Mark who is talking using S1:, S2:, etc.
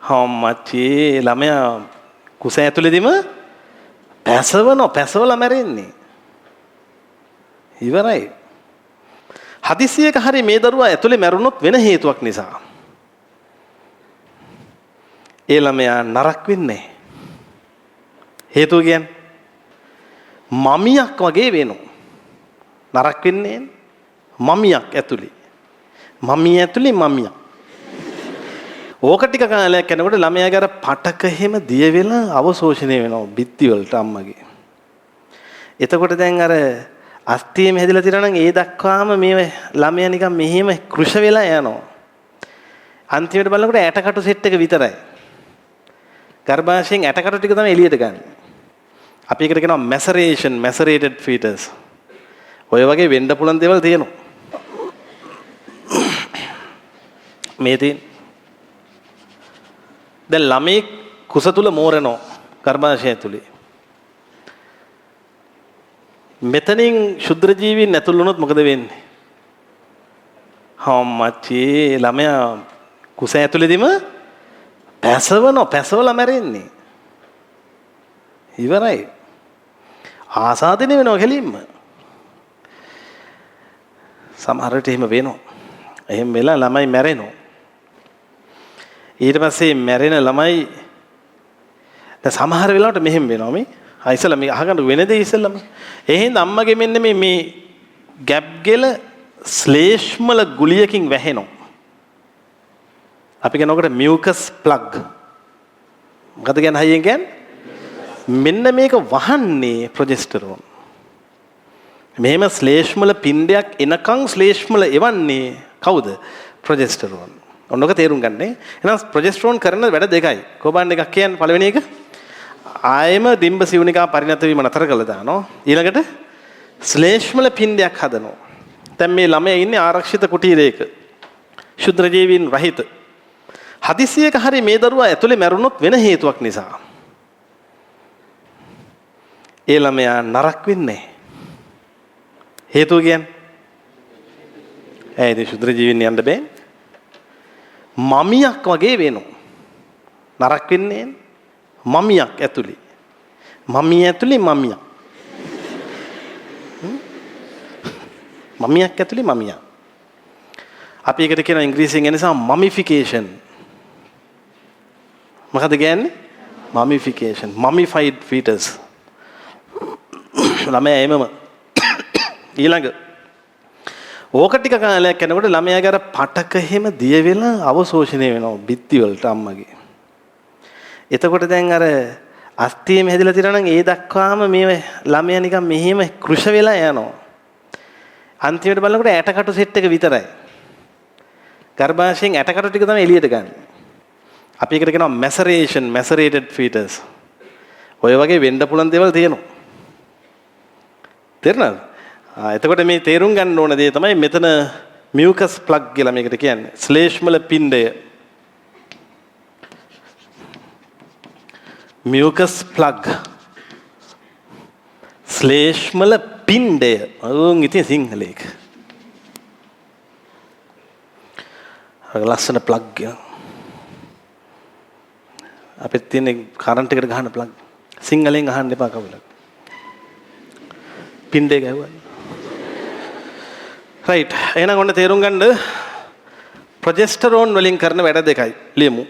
S1: හම්මච්චේ ළමයා කුස ඇතුළේදීම පැසවලා මැරෙන්නේ. ඉවරයි. හදිසියක හරි මේ දරුවා ඇතුලේ මැරුණොත් වෙන හේතුවක් නිසා ඒ ළමයා නරක වෙන්නේ. හේතුව කියන්නේ මමියක් වගේ වෙනවා. නරක වෙන්නේ මමියක් ඇතුලේ. මමිය ඇතුලේ මමියක්. ඕක ටික කාලයක් යනකොට ළමයාගේ අර පටක හැම දිය වෙලා අවශෝෂණය වෙනවා බිත්ති වලට අම්මගේ. එතකොට දැන් අර අස්තියම හැදිලා තියෙනවා නම් ඒ දක්වාම මේ ළමයා නිකන් මෙහෙම කෘෂ වෙලා යනවා. අන්තිමට බලනකොට ඇටකටු සෙට් එක විතරයි. ගර්භාෂයෙන් ඇටකටු ටික තමයි එළියට ගන්න. අපි ඒකට කියනවා මැසරේෂන්, මැසරේටඩ් ෆීටස්. ඔය වගේ වෙන්න පුළුවන් දේවල් තියෙනවා. මේ තියෙන දැන් ළමේ කුස තුල මෝරනවා ගර්භාෂය ඇතුලේ. මෙතනින් ශුද්‍ර ජීවීන් ඇතුල් වුණොත් මොකද වෙන්නේ? හම්මච්චේ ළමයා කුස ඇතුලේදීම පැසවලා මැරෙන්නේ. ඉවරයි. ආසාදනය වෙනවා කෙලින්ම. සමහර විට එහෙම වෙනවා. එහෙම වෙලා ළමයි මැරෙනවා. ඊට පස්සේ මැරෙන ළමයි දැන් සමහර වෙලාවට මෙහෙම වෙනවා මේ. ඉස්සෙල්ලා මේ අහගන්න වෙන දේ ඉස්සෙල්ලාම. එහෙනම් අම්මගේ මෙන්න මේ ගැප් ගෙල ශ්ලේෂ්මල ගුලියකින් වැහෙනවා. අපි කියනකොට මියුකස් ප්ලග්. මොකද කියන්නේ හයියෙන් කියන්නේ? මෙන්න මේක වහන්නේ ප්‍රොජෙස්ටරෝන්. මෙහෙම ශ්ලේෂ්මල පින්ඩයක් එනකන් ශ්ලේෂ්මල එවන්නේ කවුද? ප්‍රොජෙස්ටරෝන්. ඔන්නක තේරුම් ගන්න. එහෙනම් ප්‍රොජෙස්ටරෝන් කරන වැඩ දෙකයි. කොබන් එකක් කියන්නේ පළවෙනි එක ආයෙම ඩිම්බ සිවුනිකා පරිණත වීම නතර කළා දානවා. ඊළඟට ශ්ලේෂ්මල පින්ඩයක් හදනවා. දැන් මේ ළමයා ඉන්නේ ආරක්ෂිත කුටීරයක. ශුද්‍ර ජීවීන් රහිත. හදිසියක හරි මේ දරුවා ඇතුලේ මැරුණොත් වෙන හේතුවක් නිසා ඒ ළමයා නරක වෙන්නේ. හේතුව කියන්නේ ඇයි ශුද්‍ර ජීවීන් යන්න බෑ? මමියක් වගේ වෙනවා. නරක වෙන්නේ මමියක් ඇතුලේ. මමිය ඇතුලේ මමියක්. මමියක් ඇතුලේ මමියක්. අපි ඒකට කියන ඉංග්‍රීසියෙන් කියන නිසා මමිෆිකේෂන්. මොකද කියන්නේ? මමිෆිකේෂන්. මමිෆයිඩ් ෆීටස්. ළමයා එමම ඊළඟ ඕක ටික කාලයක් යනකොට ළමයාගේ අර පටක හැම දිය වෙලා අවශෝෂණය වෙනවා බිත්ති වලට අම්මගේ. එතකොට දැන් අර අස්තියම හැදිලා තියෙනවා නම් ඒ දක්වාම මේ ළමයා නිකන් මෙහෙම කෘෂ වෙලා යනවා. අන්තිමට බලනකොට ඇටකටු සෙට් එක විතරයි. ගර්භාෂයෙන් ඇටකටු ටික තමයි එළියට ගන්න. අපි ඒකට කියනවා මැසරේෂන්, මැසරේටඩ් ෆීටස්. ඔය වගේ වෙන්න පුළුවන් දේවල් තියෙනවා. තේරුණාද? එතකොට මේ තේරුම් ගන්න ඕන දේ තමයි මෙතන මියුකස් ප්ලග් කියලා මේකට කියන්නේ. ශ්ලේෂ්මල පින්ඩය. මියුකස් ප්ලග්. ශ්ලේෂ්මල පින්ඩය. ඔවුන් ඉතින් සිංහලයක. ලස්සන ප්ලග්. අපිට තියෙන කරන්ට් එකට ගහන ප්ලග්. සිංහලෙන් අහන්න එපා කවුලක්. පින්ඩේ ගහුවා. රයිට්. එහෙනම් ඔන්න තේරුම් ගන්න ප්‍රොජෙස්ටරෝන් වලින් කරන වැඩ දෙකයි ලියමු.